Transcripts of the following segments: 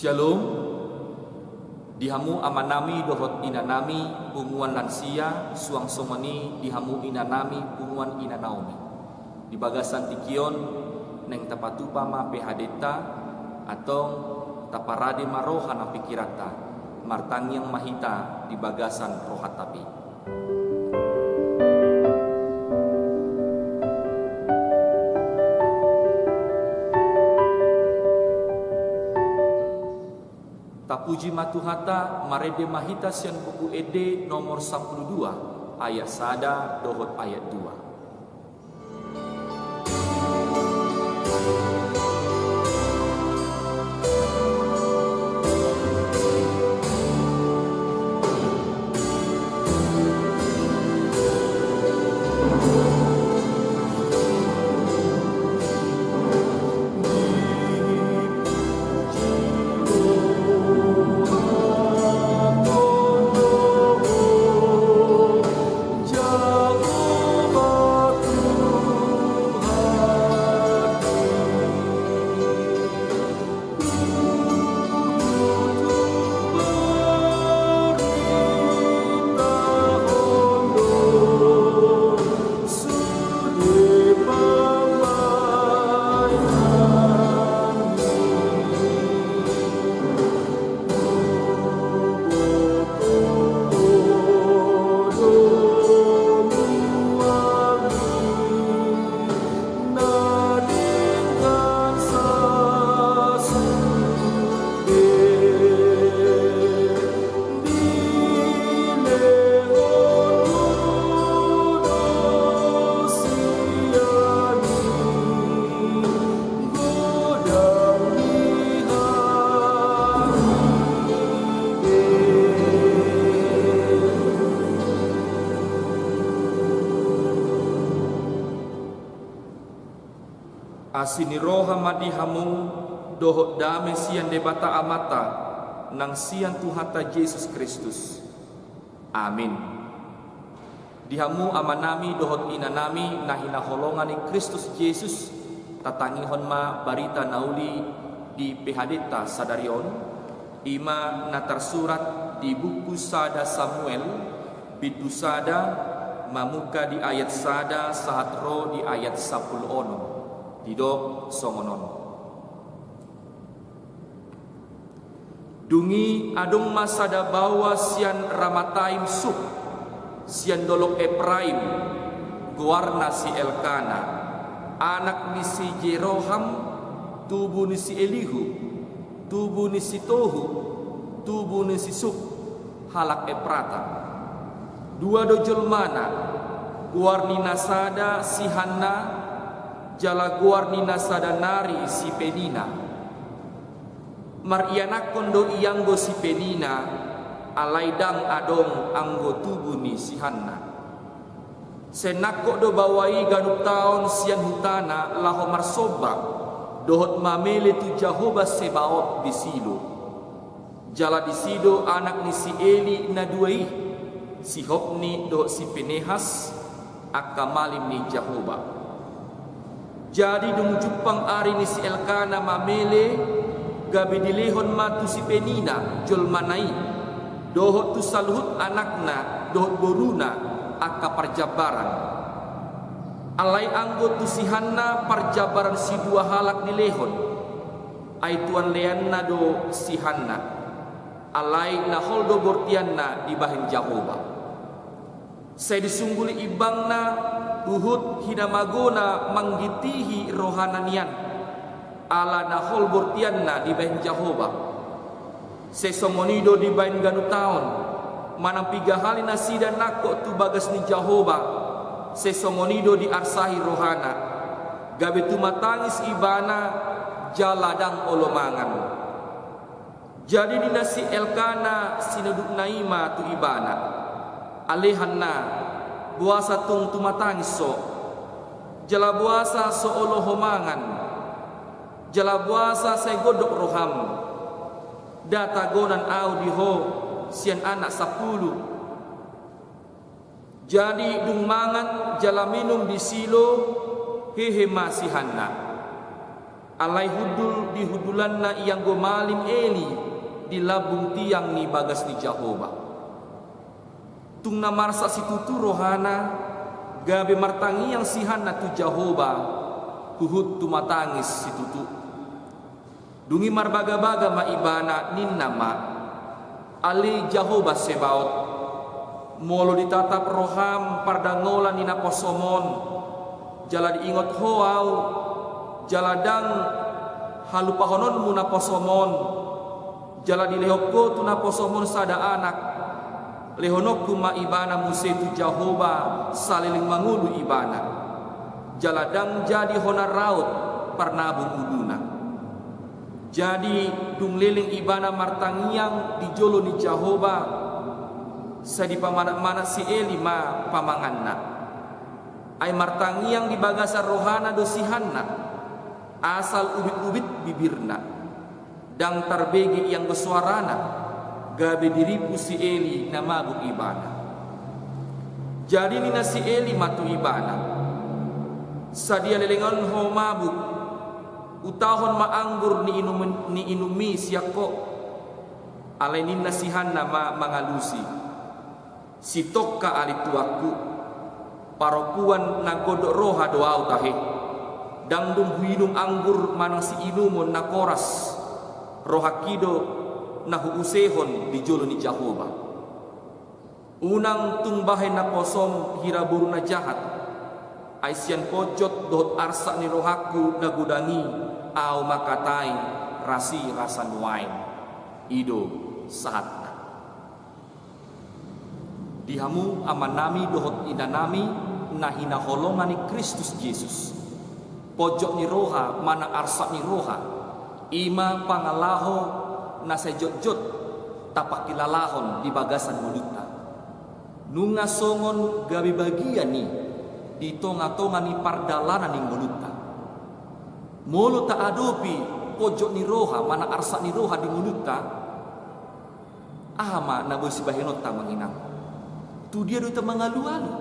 Shalom. Dihamu amanami dohot inanami bunguan lansia suang somoni dihamu inanami bunguan inanaomi. Di bagasan tikion neng tapatupa ma pehadeta atau taparade maroha na pikirata martangyang mahita di bagasan rohat tapi. Tapuji matuhata marede mahita sian buku ede nomor 12 ayat sada dohot ayat 2. Asini roha madihamu dohot dame sian debata amata nang sian Tuhata Yesus Kristus. Amin. Dihamu amanami dohot inanami nahina holongani Kristus Yesus tatangihon ma barita nauli di pehadeta sadarion ima natar surat di buku sada Samuel bidu sada mamuka di ayat sada sahat ro di ayat 10 ono didok songonon. Dungi adung masada bawa sian ramataim suk sian dolok Ephraim guarna si Elkana anak ni si Jeroham tubuh ni si Elihu tubuh ni si Tohu tubuh ni si Suk halak Eprata dua dojol mana guarni nasada si Hanna jala guarni nasada nari si Penina marianak kondo ianggo si Penina alaidang adong anggo tubuh ni si Hanna senakko do bawai ganuk taon sian hutana laho marsoba dohot mamele tu Jehovah Sebaot di Silo jala di Sido anak ni si Eli na duai si Hopni dohot si Penehas akamalim ni Jehovah. Jadi dung jupang ari ni si Elkana mamele gabi dilehon matu si Penina jol manai dohot tu saluhut anakna dohot boruna aka parjabaran alai anggo tu si Hanna parjabaran si dua halak dilehon ai tuan leanna do si Hanna alai na holdo bortianna di bahin Jehovah saya disungguli ibangna Uhud hinamagona manggitihi rohananian ala nahol bortianna di bain Jehovah sesomonido di bain ganutaon manang pigahali nasida nako tu bagas ni Jehovah sesomonido di arsahi rohana gabe tu matangis ibana jaladang olomangan jadi dinasi Elkana sinuduk naima tu ibana alehanna buasa tung tumatangis so jala buasa so olohomangan jala buasa saya godok roham data gonan au diho sian anak 10 jadi dung mangan jala minum di Silo hehe masih Hanna alai hudul di hudulanna yang go malim eli di labung tiang ni bagas ni Jahoba. Tung na marsa situtu rohana gabe martangi yang sihan na tu Jahoba huhut tu matangis situtu. Dungi marbaga-baga ma ibana nin nama ali Jahoba Sebaot molo ditatap roham pardangola nina posomon jala diingot hoau jaladang halupahonon muna posomon jala dilehokko tuna posomon sada anak lehonokku ma ibana musetu Jahoba saliling mangulu ibana jaladang jadi honar raut parnabung uduna. Jadi dung liling ibana martangiang di jolo ni Jahoba sadi pamana-mana si Eli ma pamanganna ay martangiang di bagasa rohana dosihanna asal ubit-ubit bibirna dang tarbegi yang bersuarana gabe diripu si Eli na mabuk ibana. Jadi nina si Eli matu ibana sadia lelengan ho mabuk utahon maanggur ni inumi siako alai ninna sihanna ma mangalusi sitokka alituaku paropuan na godok roha doau tahe dangdung huinung anggur manang si inumon na koras roha kido na huusehon di jolo ni Jahoba unang tungbahe na posom hiraburu na jahat aisian pojot dohot arsa ni rohaku na gudangi au makatai rasi rasan wain ido sahatna dihamu amanami dohot inanami nahina holongani Kristus Yesus pojok ni roha mana arsa ni roha ima pangalaho na sejot-jot tapakilalahon di bagasan mulutna nunga songon gabi bagian ni di tonga-tonga ni pardalanan ning mulutna molo ta adopi pojok ni roha mana arsa ni roha di mulutna ama na bosi bahenot ta manginang tu dia do ta mangalu-alu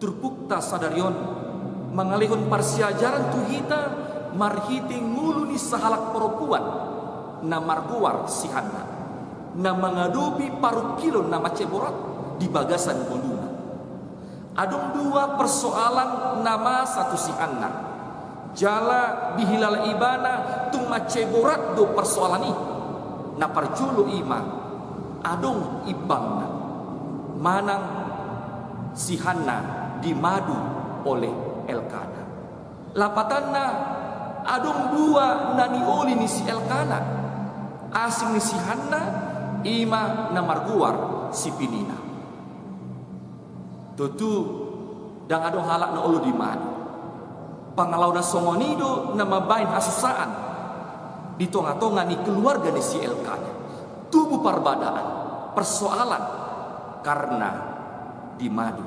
turpukta sadarion mangalihon parsiajaran tu hita marhiti ngulu ni sahalak perempuan na marguar sihanna na mangadopi paru kilo na maceborat di bagasan muluna adong dua persoalan nama satu sihanna jala dihilal ibana tung maceborat do persoalan ini na parjulu ima adong ibangna manang sihanna dimadu oleh Elkana lapatanna adong dua nani oli ni si Elkana asing ni sihanna ima na marguar si Pinina tutu dang adong halak na ulu dimadu pangalaw na songonido na mabain asusaan di tonga-tonga ni keluarga ni si Elkana tubuh parbadaan persoalan karena dimadu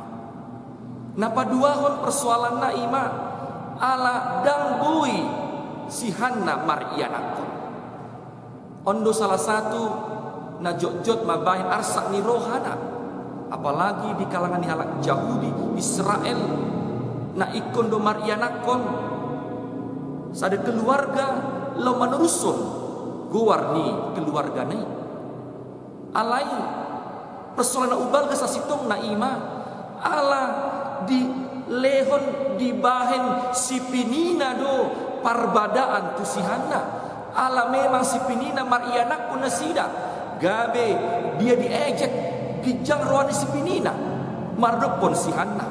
napaduahon persoalan na ima ala dang bui si Hanna Marianakon ondo salah satu na jot-jot mabahin arsak ni rohana apalagi di kalangan ni halak Yahudi Israel na ikon do Marianakon sada keluarga lo menerusun guar ni keluarga ni alai persoalan ubal kesasitong na ima ala di lehon di bahen si Pinina do parbadaan tu si Hanna ala memang si Pinina Marianak pun nasida gabe dia diejek kijang rohani si Pinina mardopon si Hanna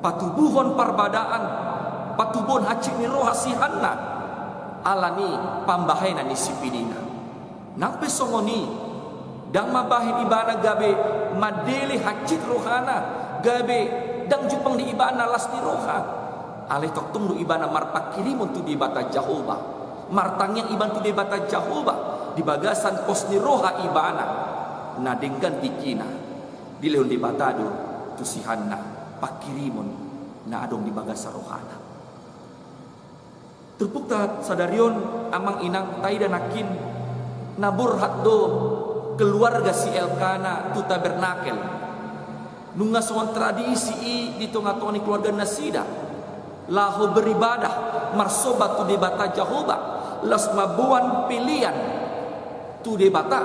patubuhon parbadaan patubon hacik ni roha si Hanna ala ni pambahenan ni si Pinina nampe songoni dang mabahin ibana gabe madele hacik rohana gabe dang jupang di ibana las ni roha alih tok tunggu ibana marpakirimon tu di bata Jahoba martangnya iban tu di bata Jahoba di bagasan pos ni roha ibana na denggan tikina di leon di bata do tu si Hanna pakirimon na adong di bagasa rohana terpukta sadarion amang inang taida nakin nabur do keluarga si Elkana tu tabernakel nunga soan tradisi di tonga-tonga ni keluarga nasida lahu beribadah marsobat tu debata Jehovah las mabuan pilihan tu debata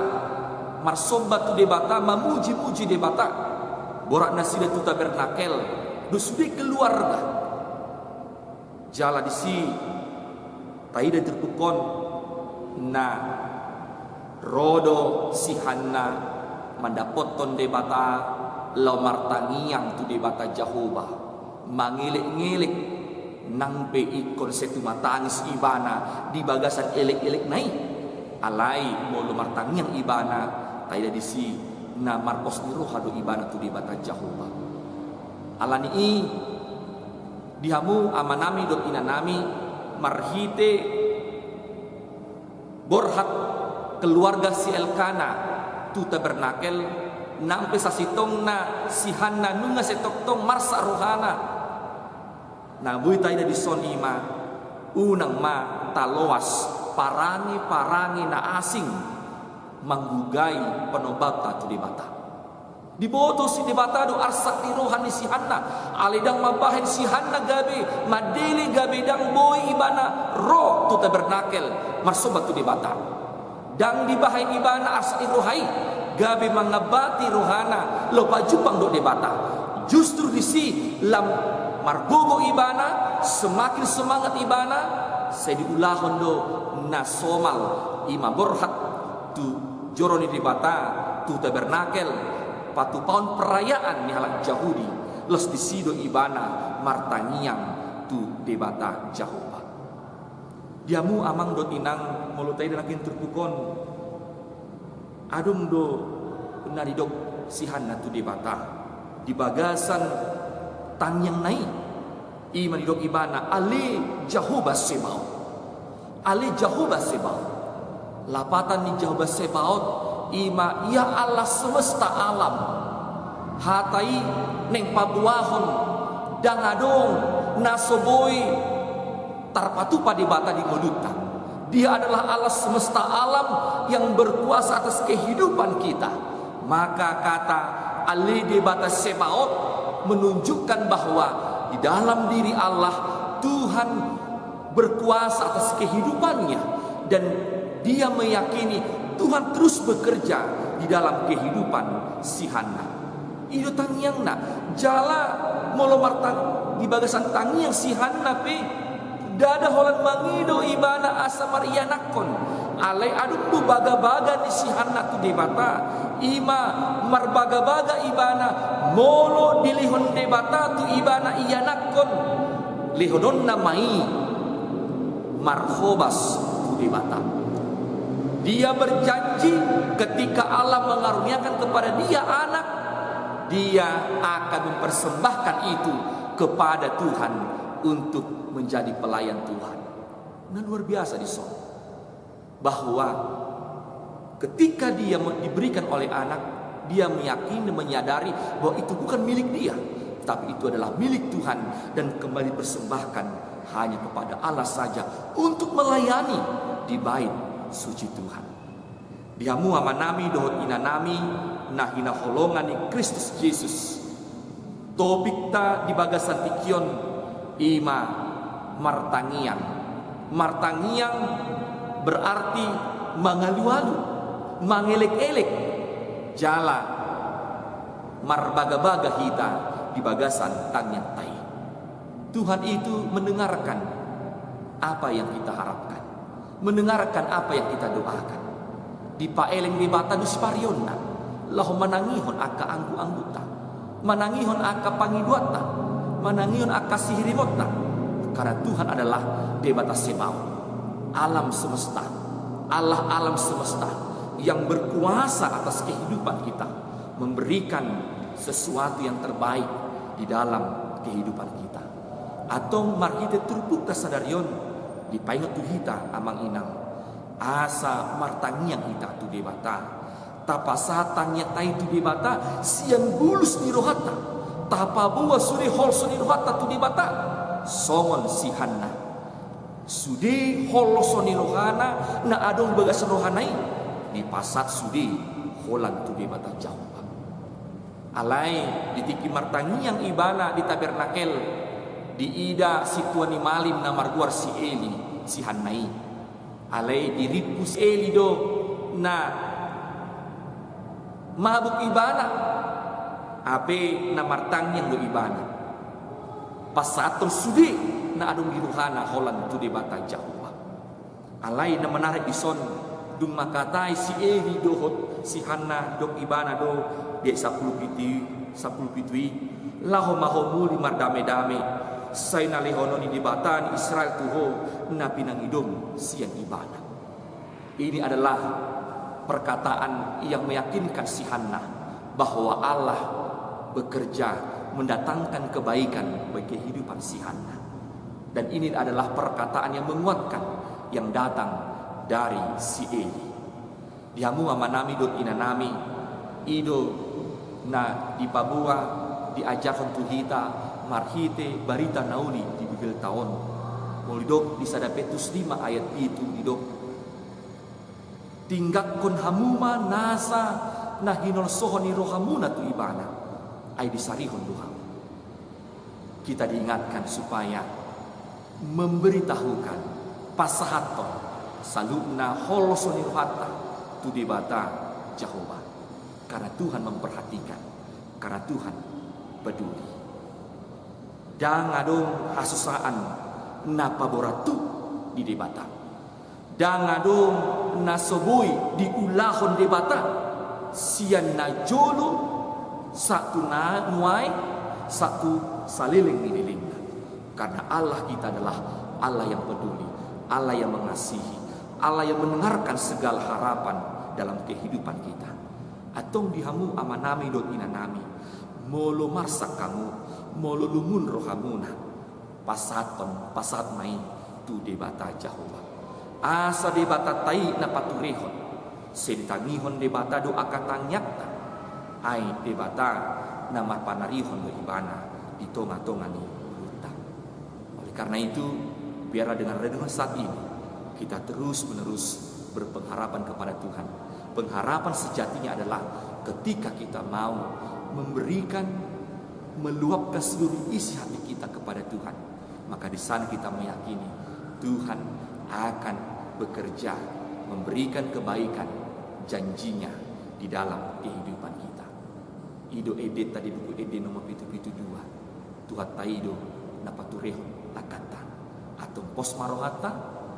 marsobat tu debata memuji-muji debata borak nasida tu tabernakel dusudi keluarga jala disi taida terpukon na rodo si Hanna mandapoton debata lau martangiang tu debata Jehovah mangilik-ngilik nang be ikon setu matangis ibana di bagasan elek-elek nai alai molo martangiang ibana taida disi na marpos ni rohado ibana tu debata Jehovah alani i dihamu amanami dot inanami marhite borhat keluarga si Elkana tu tabernakel nampe sasitong na si Hanna nunga setoktong marsa rohana na buy tayo na dison ima unang ma taloas parangi na asing manggugay panobata tu debata diboto si debata do arsak di rohan ni si Hanna alidang mabahin si Hanna gabi madili gabi dang boy ibana roh tu tabernakel marsobat tu debata dang dibahin ibana arsak di rohai gabi mangabati rohana lo pajupang do debata justru disi lam margogo ibana semakin semangat ibana saya diulahon do nasomal ima borhat tu joroni debata tu tabernakel patu paun perayaan ni halak Yahudi los disido ibana martangiang tu debata Jehovah diamu amang do tinang molutai danakin terpukon adung do naridok si Hanna tu debata di bagasan tangyang nai iman didok ibana ali Jehovah Sebaot ali Jehovah Sebaot lapatan ni Jehovah Sebaot ima ya Allah semesta alam hatai neng pabuahon dangadong nasoboi tarpatu padibata di moduta dia adalah Allah semesta alam yang berkuasa atas kehidupan kita maka kata Ali debata Sebaot menunjukkan bahwa di dalam diri Allah Tuhan berkuasa atas kehidupannya dan dia meyakini Tuhan terus bekerja di dalam kehidupan si Hanna. Itu tangiang na jala molomartang di bagasan tangiang si Hanna pe dada holan mangido ibana asa marianakon alai aduk tu baga-baga di si Hanna tu debata ima marbaga-baga ibana molo dilihon debata tu ibana iyanakon lihodon namai marhobas tu debata. Dia berjanji ketika Allah mengaruniakan kepada dia anak, dia akan mempersembahkan itu kepada Tuhan untuk menjadi pelayan Tuhan. Nah, luar biasa di sana. Bahwa ketika dia diberikan oleh anak, dia meyakini, menyadari bahwa itu bukan milik dia, tapi itu adalah milik Tuhan dan kembali persembahkan hanya kepada Allah saja untuk melayani di bait suci Tuhan. Diamu amanami dohot inanami nahina holongan ni Kristus Yesus. Topik ta di bagasan tikion ima martangiang. Martangiang berarti mangalu-alu, mangelek-elek, jala marbaga-baga hita di bagasan tangyang tai. Tuhan itu mendengarkan apa yang kita harapkan, mendengarkan apa yang kita doakan. Di paeleng di bata dus parionna, lahu manangihon aka anggu-angguta, manangihon aka pangiduata, manangihon aka sihirimota. Karena Tuhan adalah debata Sebaot, alam semesta, Allah alam semesta yang berkuasa atas kehidupan kita, memberikan sesuatu yang terbaik di dalam kehidupan kita. Atau mari kita turpuk kasadarion di paingat tu hita amang inang asa martangiang hita tu debata tapasatang yang tai tu debata siang bulus ni rohata tapabua suri hol suni rohata tu debata songon si Hanna sudi hol suni rohana na adong bagas rohanai di pasat sudi holan tu debata jauh alai ditiki martangiang ibana di tabernakel di ida si tuani malim na marguar si Eli si Hannai alai diripu si Eli do na mabuk ibana ape na martang yang do ibana pasaton sudi na adong giruhana holan tu de bata Jawa alai na menarik ison dung makatai si Eli dohot si Hanna dok ibana do dia 10 pitui laho mahomuli mardame-dame say nalihono ni dibatan Israel tuho na pinangidom siang ibana. Ini adalah perkataan yang meyakinkan si Hanna bahwa Allah bekerja mendatangkan kebaikan bagi kehidupan si Hanna. Dan ini adalah perkataan yang menguatkan yang datang dari si Eli. Dihamu amanami dot inanami ido na di Papua diajarkan tuhita marhite barita nauli di bigel tahun molidok di Sadapetus 5 ayat itu didok tinggak kon hamuma nasa na hinol sohoni rohamuna tu ibana ay disarihon duham. Kita diingatkan supaya memberitahukan pasahaton salubna holosoni rohata tu debata Jehovah. Karena Tuhan memperhatikan, karena Tuhan peduli. Dan adong hasusaan napaboratu di debata. Dan adong nasobui di ulahon debata. Sian najolo satu na nuai satu saliling nililing. Karena Allah kita adalah Allah yang peduli, Allah yang mengasihi, Allah yang mendengarkan segala harapan dalam kehidupan kita. Atong dihamu amanami dot inanami molo marsak kamu molo lumun rohamuna pasaton pasat mai tu debata Jehovah asa debata tai na paturehon sentangihon debata do akatanyakta ai debata na marpanarihon do ibana di tonga-tongani utang. Oleh karena itu biarlah dengan renungan saat ini kita terus menerus berpengharapan kepada Tuhan. Pengharapan sejatinya adalah ketika kita mau memberikan, meluapkan seluruh isi hati kita kepada Tuhan, maka di sana kita meyakini Tuhan akan bekerja, memberikan kebaikan janjinya di dalam kehidupan kita. Ido edet tadi buku edet nomor 772 Tuhan taido napatureho lakata atau pos marohata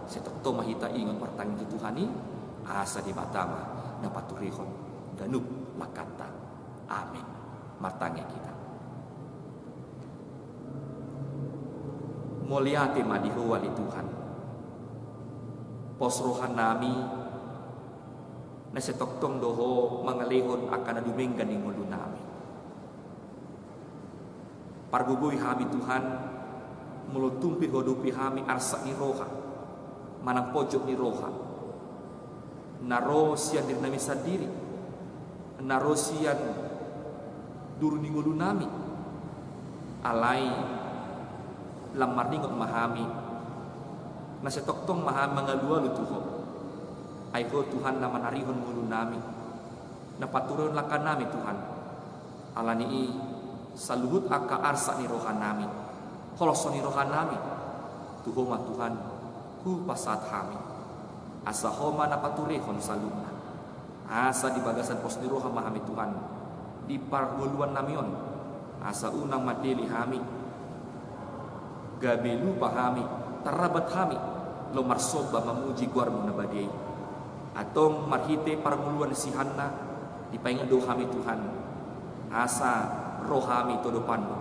setok to mahita ingon martangin Tuhani asa di batama napaturihon ganub lakata. Amin. Martanya kita muliate madiho wali Tuhan pos rohan nami na setoktong doho mangalehon akan adumenggan ing ulu nami pargugoy hami Tuhan mulutumpi hodupi hami arsa ni roha manang pojok ni roha naro sian diri nami sendiri naro sian duru ningulu nami alai lamar ningot mahami na setoktong mahami mangalua lutuho ay ho Tuhan na manarihon mulu nami na paturon lakan nami Tuhan alani saluhut aka arsa ni rohan nami holoso ni rohan nami tuho ma Tuhan hu pasat hami asa homa na paturehon saluna asa di bagasan pos ni roha mahami Tuhan di parguluan namion asa unang madeli hami gabelu pahami tarabat hami lo marsoba mamuji guarmu na badai atong marhite parguluan si Hanna di paingan do hami Tuhan asa rohami todopanmu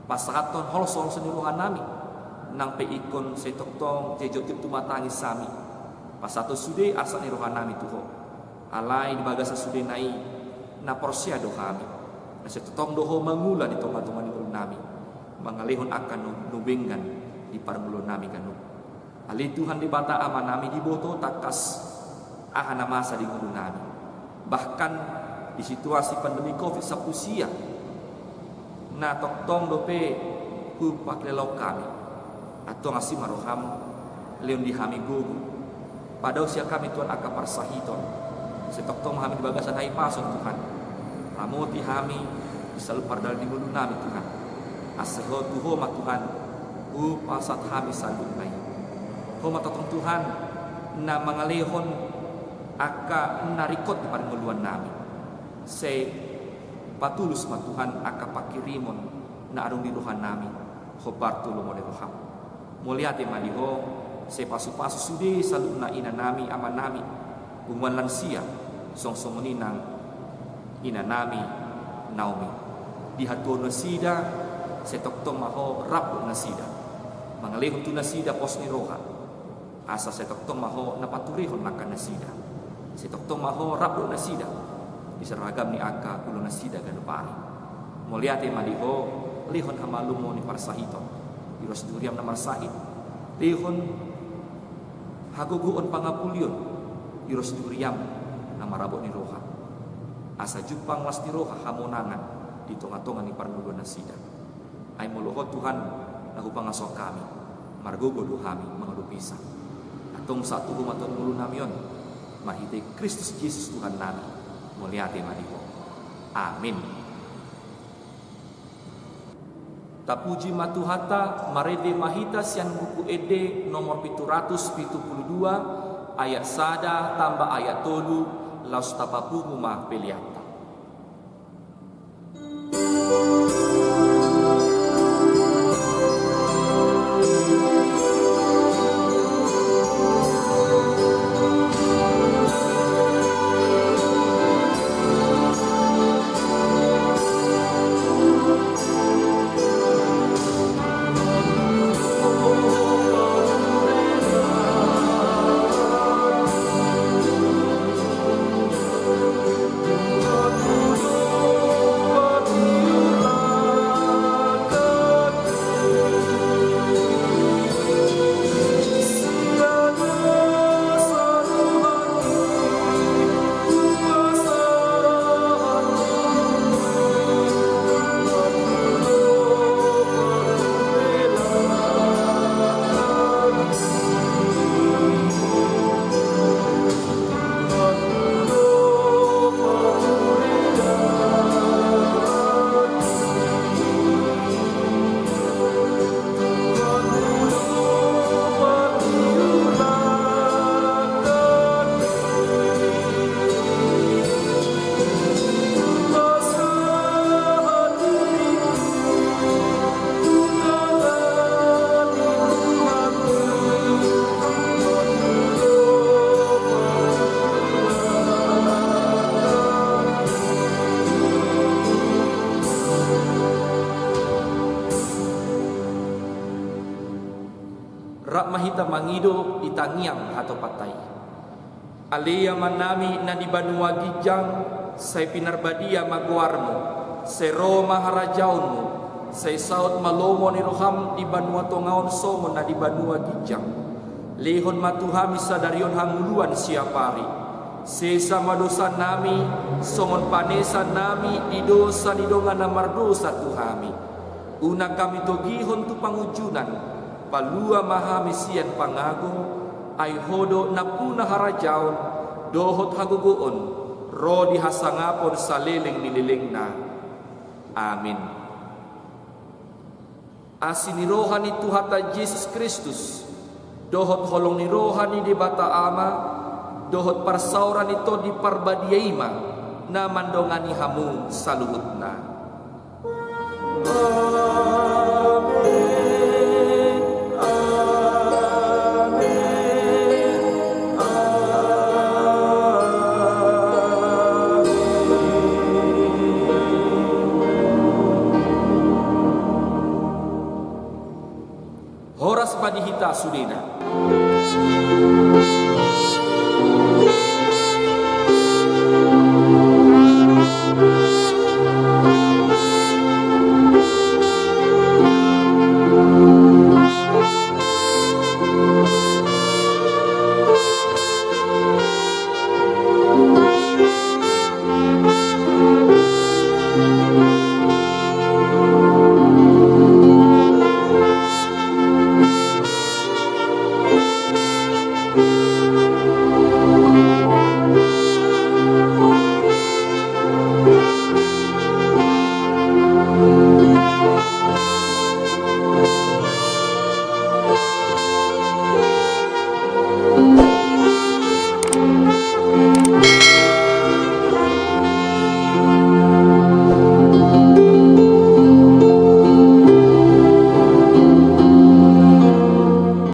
pasahaton holosol seni rohan nami nang peikon setoktong jejotip tumatangi sami pasato sude asa ni rohan nami tuho alai di bagasa sude nai na porsia do kami na setotong doho mangula di tonga-tonga ni ulun nami mangalehon akan nubenggan di parmulun nami kanu ali Tuhan di bata aman nami di boto takas ahana masa di ulun nami bahkan di situasi pandemi Covid sapusia na toktong dope ku paklelok kami atau ngasih maroham leon di hami gugu pada usia kami Tuhan akan parsahiton setoktong kami di bagasan hai pason Tuhan ramoti kami bisa lepar dari di mulut nami Tuhan Aseho tuho ma Tuhan pasat hami salunay. Ho matotong Tuhan na mangalehon aka narikot di paranguluan namin. Say patulus ma Tuhan aka pakirimon na arong niruhan namin. Ho bartulo mo niruham. Muliate maliho say pasu-pasu sudi salun na ina nami ama nami. Bumuan lansia song-songunin ng ina nami Naomi. Dihato na sida sa toktong maho rap na sida. Mangalehon tu na sida pos ni roha. Asa sa toktong maho napaturihon makan na sida. Sa toktong maho rap na sida. Diseragam ni aka ulo na sida ganupari. Muliate maliho lihon hamalumo ni parsahiton. Iros duriam na marsahit. Lihon haguguon pangapulyon. Iros duriam na marabot ni roha. Asa jupang las ni roha hamonangan di tonga-tonga ni parnuluan na sida. Ay muluhot Tuhan na hupangasok kami. Margugo kami mga lupisa. Atong sa tuho maton mulu namin yon. Mahitay Kristus Jesus Tuhan namin. Muliate maliho. Amin. Tapuji matuhata marede mahita sian buku ede nomor 772 ayat sada tambah ayat tolu laus tapapu rumah peliata. Rak mahita mangido itangiang hato patay. Alea manami na di banua gijang say pinarbadia maguarmo, say Roma harajaunmo, say saut malomo ni roham di banua tongaon somo na di banua gijang. Lehon matuhami sadarion hanguluan siapari. Sesa madosa nami, somon panesa nami di dosa di dongan namar dosa tuhami. Una kami togihon tu pangujunan. Palua maha mesian pangago ay hodo na puna harajaon dohot haguguon ro di hasangapon sa leleng nililing na. Amin. Asinirohan ni Tuhata Jesus Kristus dohot holong ni rohani di bata ama dohot parsauran ito di parbadiyaima na mandongani hamu saluhut na.